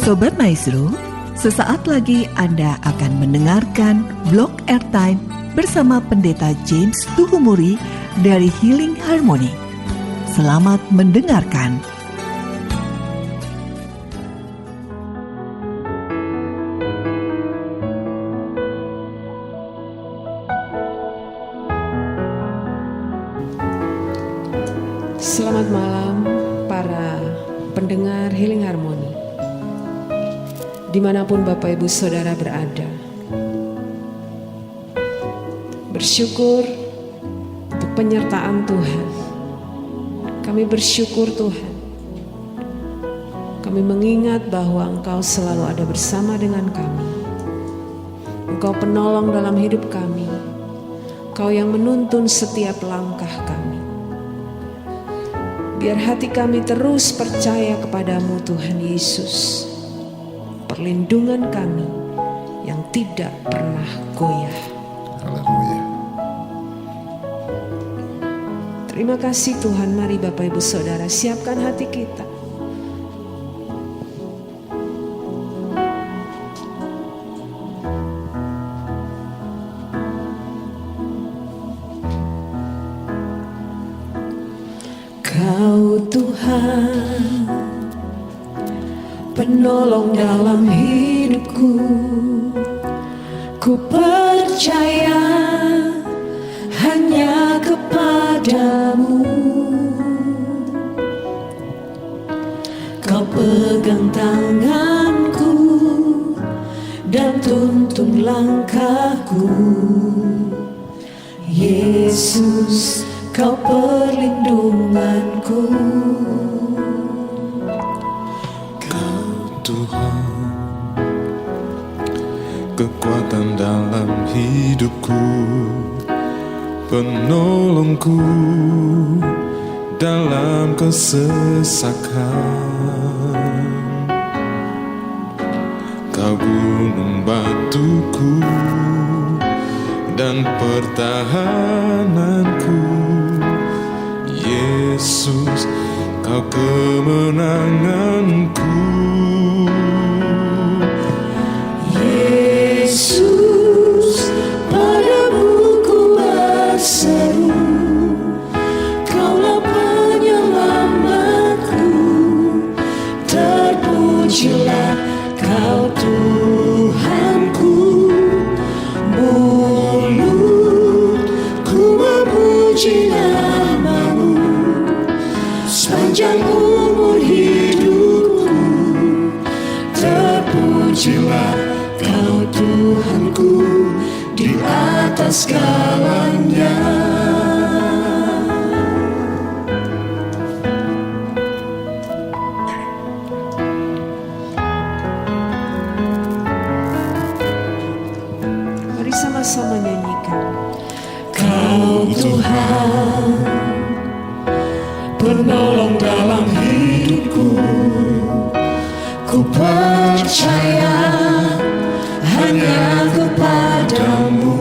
Sobat Maestro, sesaat lagi Anda akan mendengarkan Blog Airtime bersama Pendeta James Tuhumuri dari Healing Harmony. Selamat mendengarkan. Selamat malam para pendengar Healing Harmony, dimanapun Bapak Ibu Saudara berada. Bersyukur untuk penyertaan Tuhan. Kami bersyukur Tuhan. Kami mengingat bahwa Engkau selalu ada bersama dengan kami. Engkau penolong dalam hidup kami. Engkau yang menuntun setiap langkah kami. Biar hati kami terus percaya kepadamu Tuhan Yesus, perlindungan kami yang tidak pernah goyah. Haleluya. Terima kasih Tuhan. Mari Bapak Ibu Saudara siapkan hati kita. Kau Tuhan, penolong dalam hidupku. Ku percaya hanya kepadamu. Kau pegang tanganku dan tuntun langkahku. Yesus, Kau perlindunganku. Kau Tuhan, kekuatan dalam hidupku, penolongku dalam kesesakan. Kau gunung batuku dan pertahananku. Yesus, Kau kemenanganku. Yesus, padamu ku berseru. Kaulah penyelamatku. Terpujilah Kau Tuhanku. Mulutku memuji nama-Mu sepanjang umur hidupku. Terpujilah Kau Tuhanku di atas segalanya. Mari sama-sama nyanyikan. Kau Tuhan, penolong dalam hidupku. Ku percaya hanya kepadamu.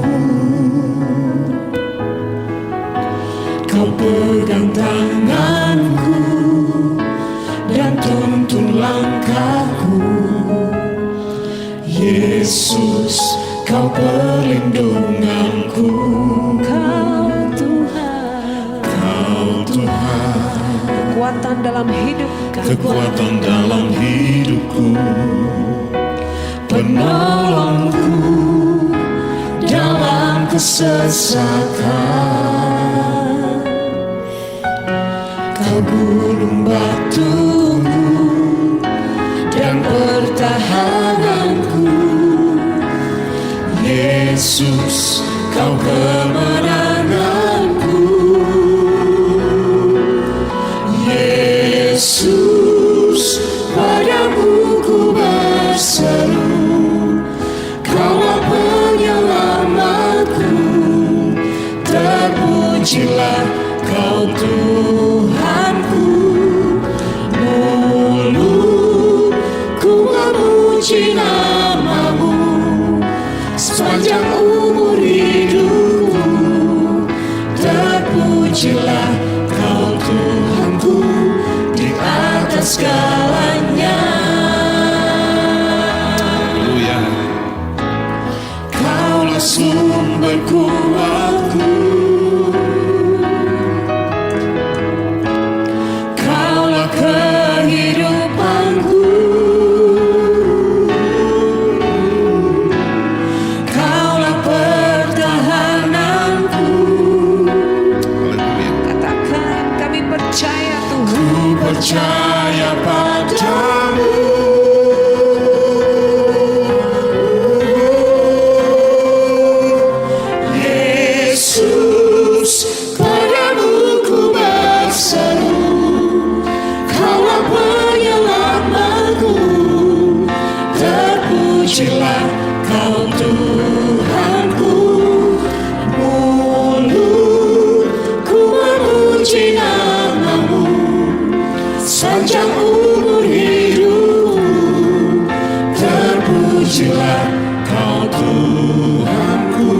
Kau pegang tanganku dan tuntun langkahku. Yesus, Kau perlindunganku. Kau Tuhan, Kau Tuhan, kekuatan dalam hidup kami. kekuatan dalam hidupku, Penolongku dalam kesesakan. Kau gunung batuku dan pertahananku. Yesus, Kau kemenanganku. Yesus, padamu ku berseru. Kaulah penyelamatku. Terpujilah Kau Tuhanku. Mulutku memuji nama-Mu sepanjang umur hidupku. Terpujilah Kau Tuhanku di atas segalanya. percaya padamu. Yesus, padamu ku berseru, Kaulah penyelamatku. Terpujilah Kau Tuhanku. Mulutku memuji nama-Mu sepanjang umur hidupku. Terpujilah Kau Tuhanku.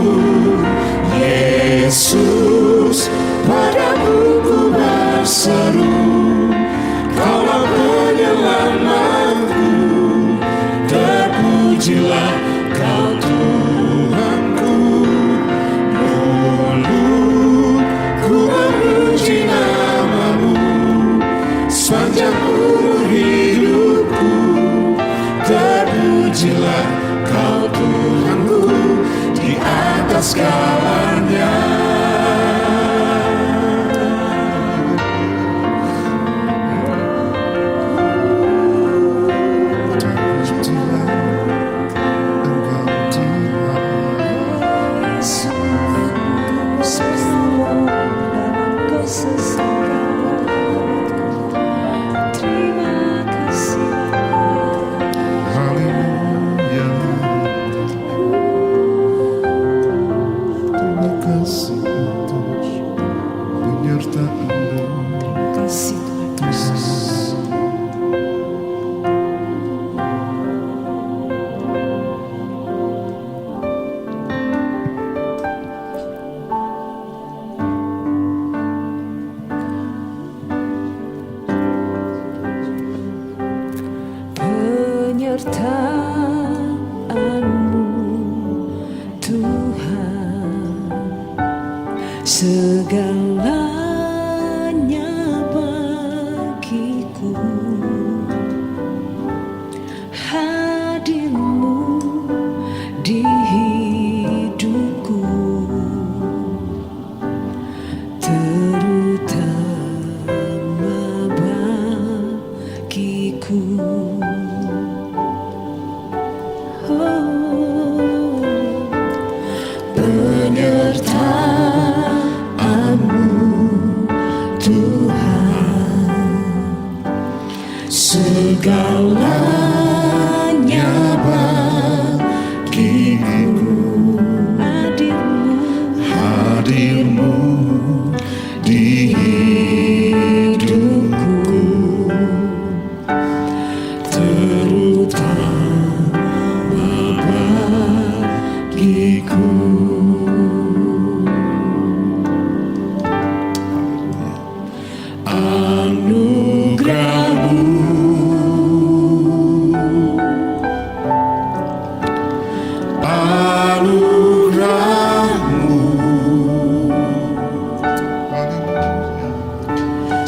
Yesus, padamu ku berseru, Kaulah penyelamatku. Terpujilah Kau Tuhanku. Mulutku memuji nama-Mu sepanjang umur hidupku. Terpujilah Kau Tuhanku di atas segalanya. Penyertaan-Mu Tuhan, segalanya bagiku. Hadir-Mu di hidupku, terutama bagiku. Penyertaan-Mu Tuhan, segalanya bagiku. Hadir-Mu di hidupku, terutama bagiku.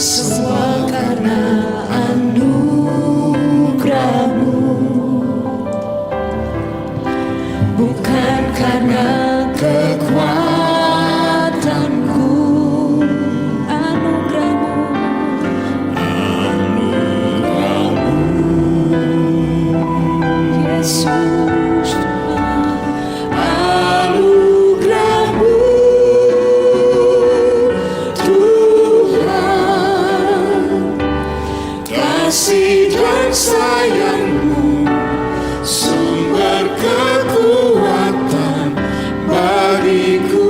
Semua karena anugerah-Mu, bukan karena kekuatanku. Anugerah-Mu, Yesus Tuhan. Anugerah-Mu Tuhan, kasih dan sayang-Mu, sumber kekuatan bagiku.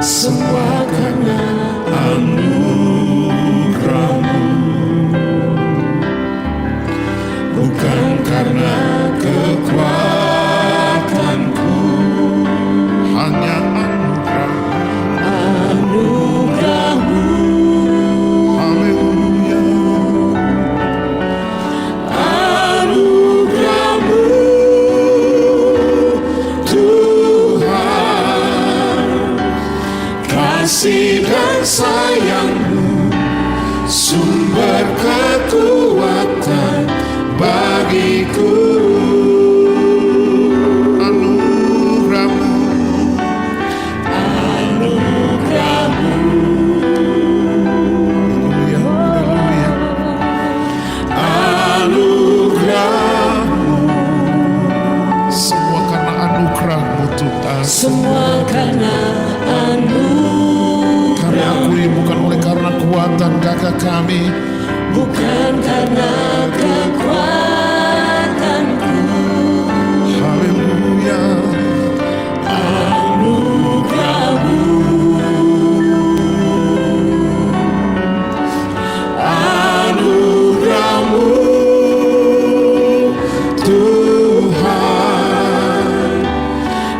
Semua karena anugerah-Mu. dan sayang-Mu, sumber kekuatan bagiku. Semua karena anugerah. Kami akui bukan oleh karena kekuatan gagah kami, bukan karena kekuatanku. haleluya. Anugerah-Mu, Anugerah-Mu Tuhan,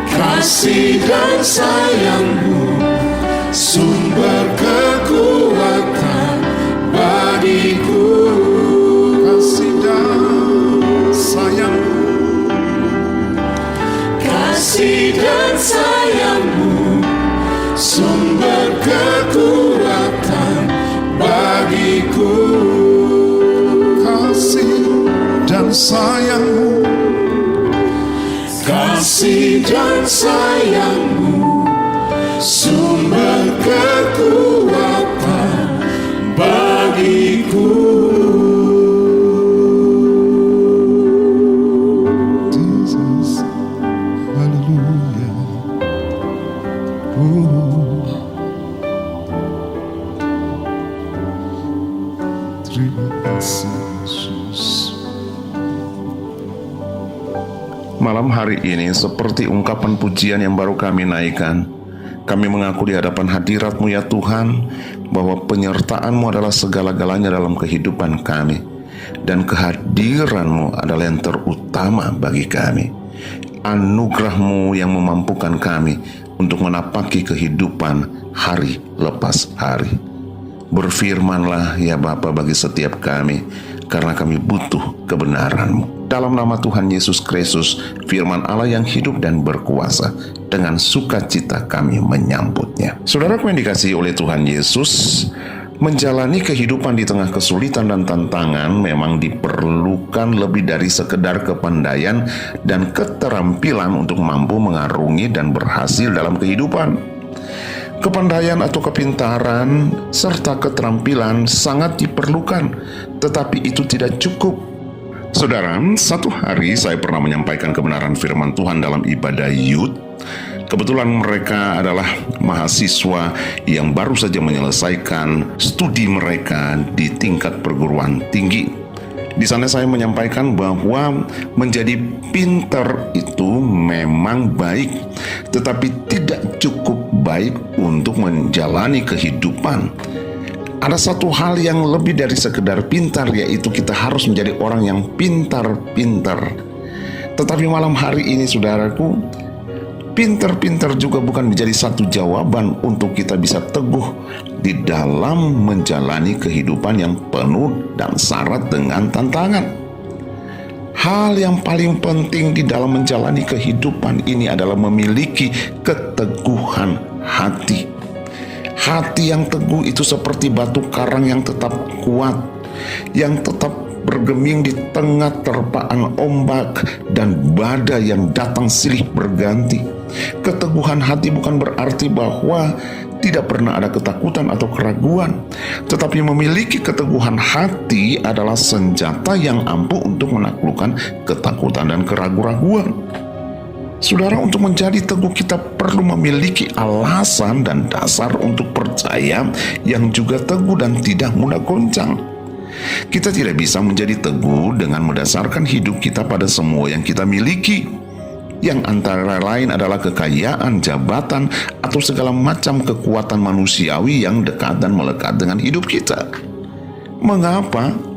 kasih dan sayang-Mu, sumber kekuatan bagiku. Kasih dan sayang-Mu, kasih dan sayang-Mu, sumber kekuatan bagiku. Kasih dan sayang-Mu, kasih dan sayang-Mu, sumber kekuatan bagiku. Jesus, haleluya. Terima kasih Yesus. Malam hari ini seperti ungkapan pujian yang baru kami naikkan, kami mengaku di hadapan hadirat-Mu ya Tuhan, bahwa penyertaan-Mu adalah segala-galanya dalam kehidupan kami, dan kehadiran-Mu adalah yang terutama bagi kami. Anugerah-Mu yang memampukan kami untuk menapaki kehidupan hari lepas hari. Berfirmanlah ya Bapa bagi setiap kami, karena kami butuh kebenaran-Mu. Dalam nama Tuhan Yesus Kristus, firman Allah yang hidup dan berkuasa, dengan sukacita kami menyambutnya. Saudaraku yang dikasihi oleh Tuhan Yesus, menjalani kehidupan di tengah kesulitan dan tantangan memang diperlukan lebih dari sekedar kepandaian dan keterampilan untuk mampu mengarungi dan berhasil dalam kehidupan. Kepandaian atau kepintaran serta keterampilan sangat diperlukan, tetapi itu tidak cukup. Saudara, satu hari saya pernah menyampaikan kebenaran firman Tuhan dalam ibadah youth. Kebetulan mereka adalah mahasiswa yang baru saja menyelesaikan studi mereka di tingkat perguruan tinggi. Di sana saya menyampaikan bahwa menjadi pintar itu memang baik, tetapi tidak cukup baik untuk menjalani kehidupan. Ada satu hal yang lebih dari sekedar pintar, yaitu kita harus menjadi orang yang pintar-pintar. Tetapi malam hari ini saudaraku, pintar-pintar juga bukan menjadi satu jawaban untuk kita bisa teguh di dalam menjalani kehidupan yang penuh dan syarat dengan tantangan. Hal yang paling penting di dalam menjalani kehidupan ini adalah memiliki keteguhan hati. Hati yang teguh itu seperti batu karang yang tetap kuat, yang tetap bergeming di tengah terpaan ombak dan badai yang datang silih berganti. Keteguhan hati bukan berarti bahwa tidak pernah ada ketakutan atau keraguan, tetapi memiliki keteguhan hati adalah senjata yang ampuh untuk menaklukkan ketakutan dan keraguan-raguan. Saudara, untuk menjadi teguh kita perlu memiliki alasan dan dasar untuk percaya yang juga teguh dan tidak mudah goncang. Kita tidak bisa menjadi teguh dengan mendasarkan hidup kita pada semua yang kita miliki, yang antara lain adalah kekayaan, jabatan, atau segala macam kekuatan manusiawi yang dekat dan melekat dengan hidup kita. Mengapa?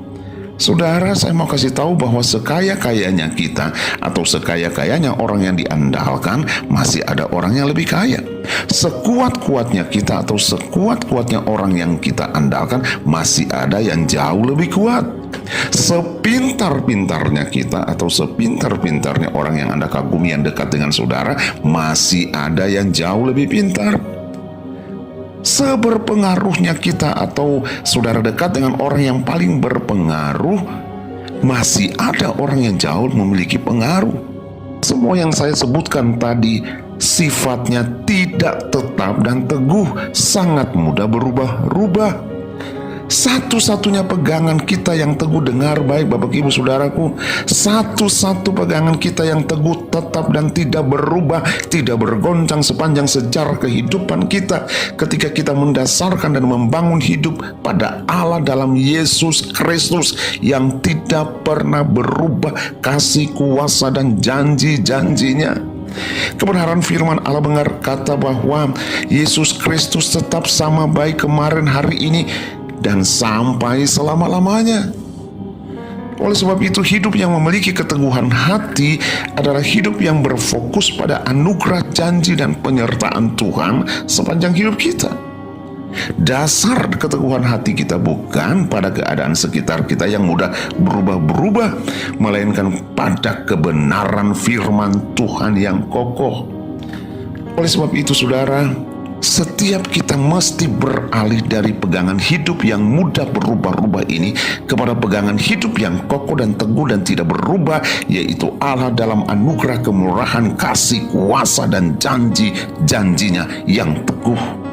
Saudara, saya mau kasih tahu bahwa sekaya-kayanya kita atau sekaya-kayanya orang yang diandalkan, masih ada orang yang lebih kaya. Sekuat-kuatnya kita atau sekuat-kuatnya orang yang kita andalkan, masih ada yang jauh lebih kuat. Sepintar-pintarnya kita atau sepintar-pintarnya orang yang Anda kagumi yang dekat dengan saudara, masih ada yang jauh lebih pintar. seberpengaruhnya kita atau saudara dekat dengan orang yang paling berpengaruh, masih ada orang yang jauh memiliki pengaruh. Semua yang saya sebutkan tadi sifatnya tidak tetap dan teguh, sangat mudah berubah-ubah. Satu-satunya pegangan kita yang teguh, dengar baik Bapak Ibu Saudaraku, satu-satu pegangan kita yang teguh, tetap dan tidak berubah, tidak bergoncang sepanjang sejarah kehidupan kita, ketika kita mendasarkan dan membangun hidup pada Allah dalam Yesus Kristus yang tidak pernah berubah kasih, kuasa, dan janji-janjinya. Kebenaran firman Allah berkata bahwa Yesus Kristus tetap sama baik kemarin, hari ini, dan sampai selama-lamanya. Oleh sebab itu, hidup yang memiliki keteguhan hati adalah hidup yang berfokus pada anugerah, janji, dan penyertaan Tuhan sepanjang hidup kita. Dasar keteguhan hati kita bukan pada keadaan sekitar kita yang mudah berubah-berubah, melainkan pada kebenaran firman Tuhan yang kokoh. Oleh sebab itu, saudara, setiap kita mesti beralih dari pegangan hidup yang mudah berubah-ubah ini kepada pegangan hidup yang kokoh dan teguh dan tidak berubah, yaitu Allah dalam anugerah, kemurahan, kasih, kuasa, dan janji-janjinya yang teguh.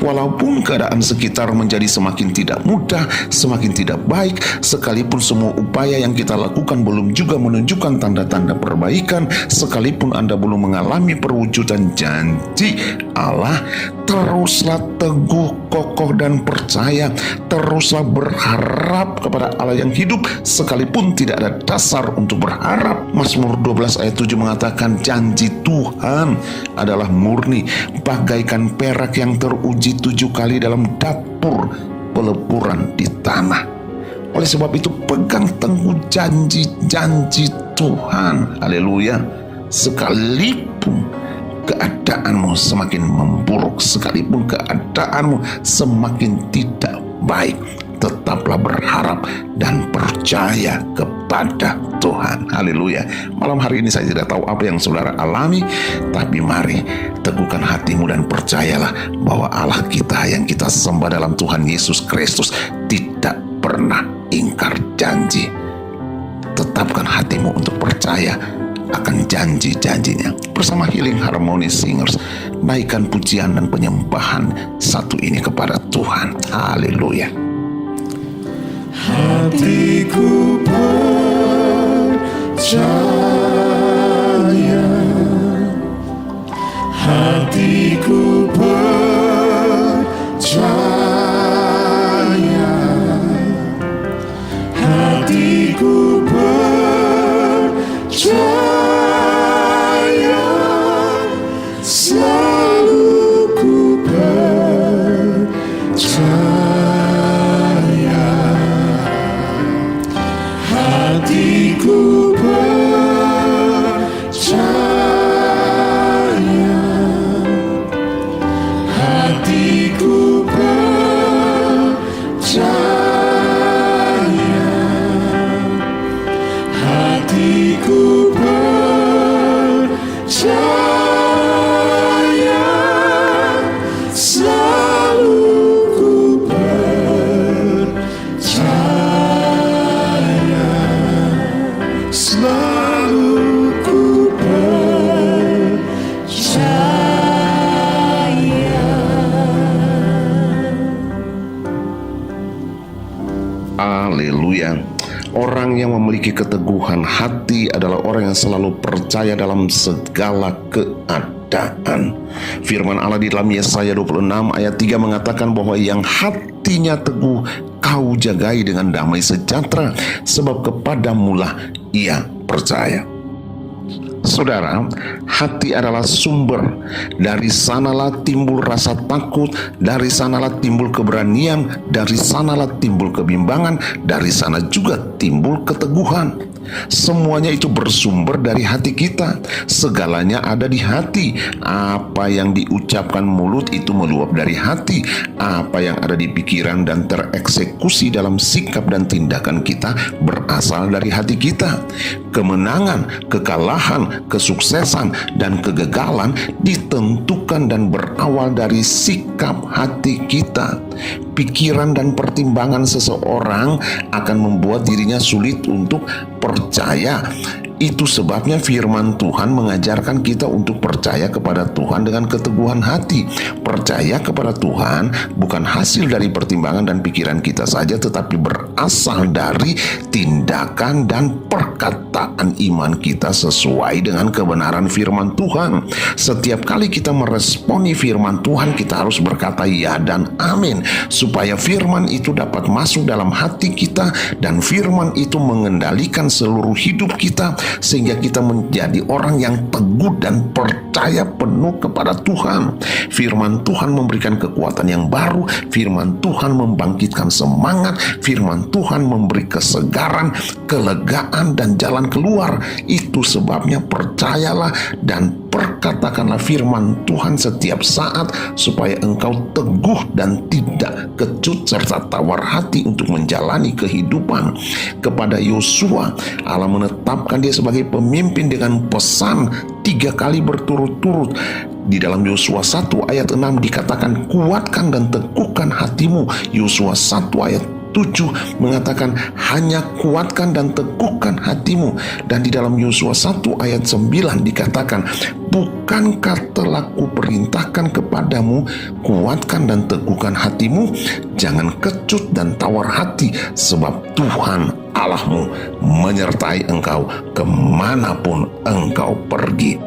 Walaupun keadaan sekitar menjadi semakin tidak mudah, semakin tidak baik, sekalipun semua upaya yang kita lakukan belum juga menunjukkan tanda-tanda perbaikan, sekalipun Anda belum mengalami perwujudan janji Allah, teruslah teguh, kokoh, dan percaya. Teruslah berharap kepada Allah yang hidup, sekalipun tidak ada dasar untuk berharap. Mazmur 12 ayat 7 mengatakan, janji Tuhan adalah murni, bagaikan perak yang teruji 7 kali dalam dapur peleburan di tanah. Oleh sebab itu, pegang teguh janji-janji Tuhan. Haleluya. Sekalipun keadaanmu semakin memburuk, sekalipun keadaanmu semakin tidak baik, tetaplah berharap dan percaya kepada Tuhan. Haleluya. Malam hari ini saya tidak tahu apa yang saudara alami, tapi mari teguhkan hatimu dan percayalah bahwa Allah kita yang kita sembah dalam Tuhan Yesus Kristus tidak pernah ingkar janji. Tetapkan hatimu untuk percaya akan janji-janjinya. Bersama Healing Harmony Singers, naikkan pujian dan penyembahan satu ini kepada Tuhan. Haleluya. Hatiku percaya, hatiku percaya, hatiku percaya, selalu ku percaya. Hatiku percaya, hatiku percaya, hatiku percaya, selalu ku percaya, selalu ku percaya. Haleluya. Orang yang memiliki keteguhan hati adalah orang yang selalu percaya dalam segala keadaan. Firman Allah di dalam Yesaya 26 ayat 3 mengatakan bahwa yang hatinya teguh kau jagai dengan damai sejahtera, sebab kepadamulah ia percaya. Saudara, hati adalah sumber. Dari sanalah timbul rasa takut, dari sanalah timbul keberanian, dari sanalah timbul kebimbangan, dari sana juga timbul keteguhan. Semuanya itu bersumber dari hati kita. Segalanya ada di hati. Apa yang diucapkan mulut itu meluap dari hati. Apa yang ada di pikiran dan tereksekusi dalam sikap dan tindakan kita berasal dari hati kita. kemenangan, kekalahan, kesuksesan, dan kegagalan ditentukan dan berawal dari sikap hati kita. Pikiran dan pertimbangan seseorang akan membuat dirinya sulit untuk percaya. Itu sebabnya firman Tuhan mengajarkan kita untuk percaya kepada Tuhan dengan keteguhan hati. Percaya kepada Tuhan bukan hasil dari pertimbangan dan pikiran kita saja, tetapi berasal dari tindakan dan perkataan iman kita sesuai dengan kebenaran firman Tuhan. Setiap kali kita meresponi firman Tuhan, kita harus berkata ya dan amin, supaya firman itu dapat masuk dalam hati kita dan firman itu mengendalikan seluruh hidup kita, sehingga kita menjadi orang yang teguh dan percaya penuh kepada Tuhan. Firman Tuhan memberikan kekuatan yang baru, firman Tuhan membangkitkan semangat, firman Tuhan memberi kesegaran, kelegaan, dan jalan keluar. Itu sebabnya percayalah dan perkatakanlah firman Tuhan setiap saat, supaya engkau teguh dan tidak kecut serta tawar hati untuk menjalani kehidupan. Kepada Yosua, Allah menetapkan dia sebagai pemimpin dengan pesan 3 kali berturut-turut. Di dalam Yosua 1 ayat 6 dikatakan, kuatkan dan teguhkan hatimu. Yosua 1 ayat 7 mengatakan, hanya kuatkan dan teguhkan hatimu. Dan di dalam Yosua 1 ayat 9 dikatakan, bukankah telah kuperintahkan kepadamu, kuatkan dan teguhkan hatimu, jangan kecut dan tawar hati, sebab Tuhan Allahmu menyertai engkau kemanapun engkau pergi.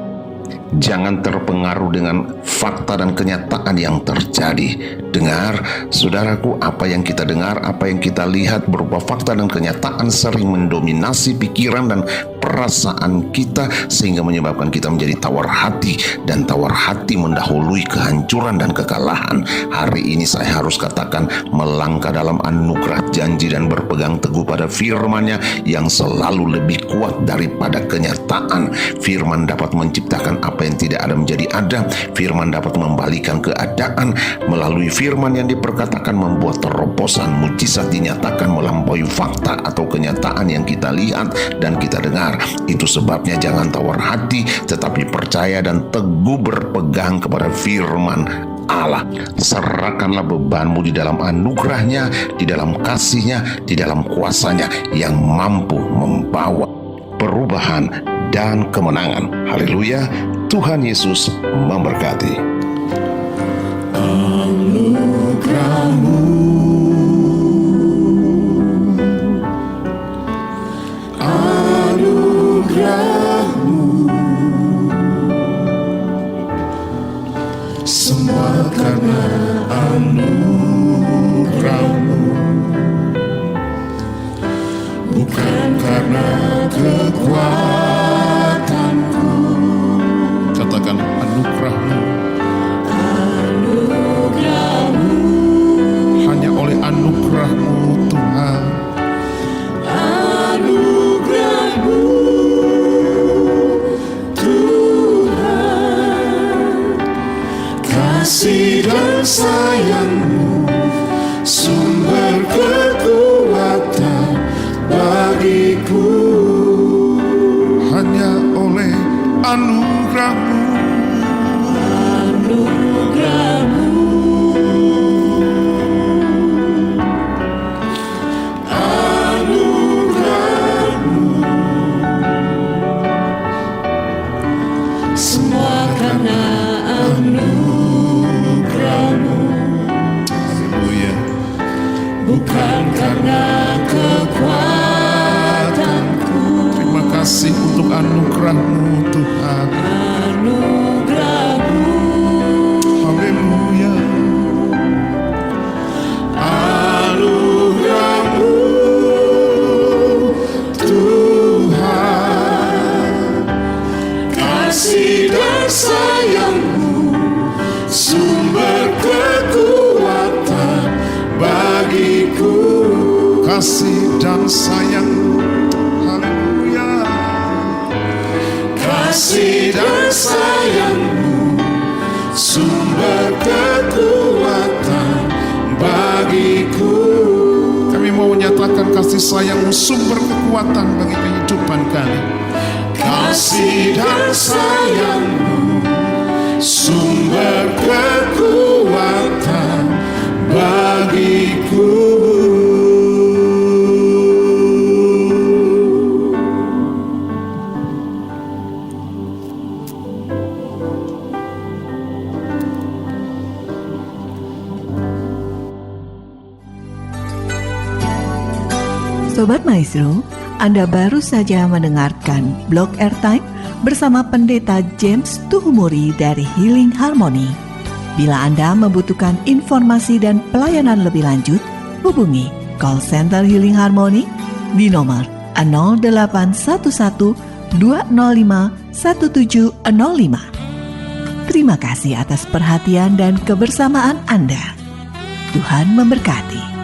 Jangan terpengaruh dengan fakta dan kenyataan yang terjadi. Dengar, saudaraku, apa yang kita dengar, apa yang kita lihat berupa fakta dan kenyataan sering mendominasi pikiran dan perasaan kita, sehingga menyebabkan kita menjadi tawar hati, dan tawar hati mendahului kehancuran dan kekalahan. Hari ini saya harus katakan, melangkah dalam anugerah janji dan berpegang teguh pada firman-Nya yang selalu lebih kuat daripada kenyataan. Firman dapat menciptakan apa yang tidak ada menjadi ada. Firman dapat membalikan keadaan. Melalui firman yang diperkatakan membuat terobosan, mujizat dinyatakan melampaui fakta atau kenyataan yang kita lihat dan kita dengar. Itu sebabnya jangan tawar hati, tetapi percaya dan teguh berpegang kepada firman Allah. Serahkanlah bebanmu di dalam anugerah-Nya, di dalam kasih-Nya, di dalam kuasa-Nya yang mampu membawa perubahan dan kemenangan. Haleluya. Tuhan Yesus memberkati. Anugerah-Mu, anugerah-Mu, semua karena anugerah-Mu, bukan karena kekuatanku. Katakan anugerah-Mu. Anugerah-Mu, hanya oleh anugerah-Mu Tuhan. Anugerah-Mu Tuhan, kasih dan sayang-Mu, sumber kekuatan bagiku. Hanya oleh anugerah-Mu. Anugerah-Mu, anugerah-Mu, semua karena anugerah-Mu. Haleluya. Bukan karena kekuatanku. Terima kasih untuk anugerah-Mu Tuhan. Anugerah-Mu. Haleluya. Anugerah-Mu Tuhan, kasih dan sayang-Mu, sumber kekuatan bagiku. Kasih dan sayang-Mu, haleluya. Kasih dan sayang-Mu, sumber kekuatan bagiku. Kami mau menyatakan kasih sayang-Mu sumber kekuatan bagi kehidupan kami. Kasih dan sayang-Mu sumber kekuatan bagiku. Sobat Maestro, Anda baru saja mendengarkan Blog Airtime bersama Pendeta James Tuhumuri dari Healing Harmony. Bila Anda membutuhkan informasi dan pelayanan lebih lanjut, hubungi call center Healing Harmony di nomor 0811 205 1705. Terima kasih atas perhatian dan kebersamaan Anda. Tuhan memberkati.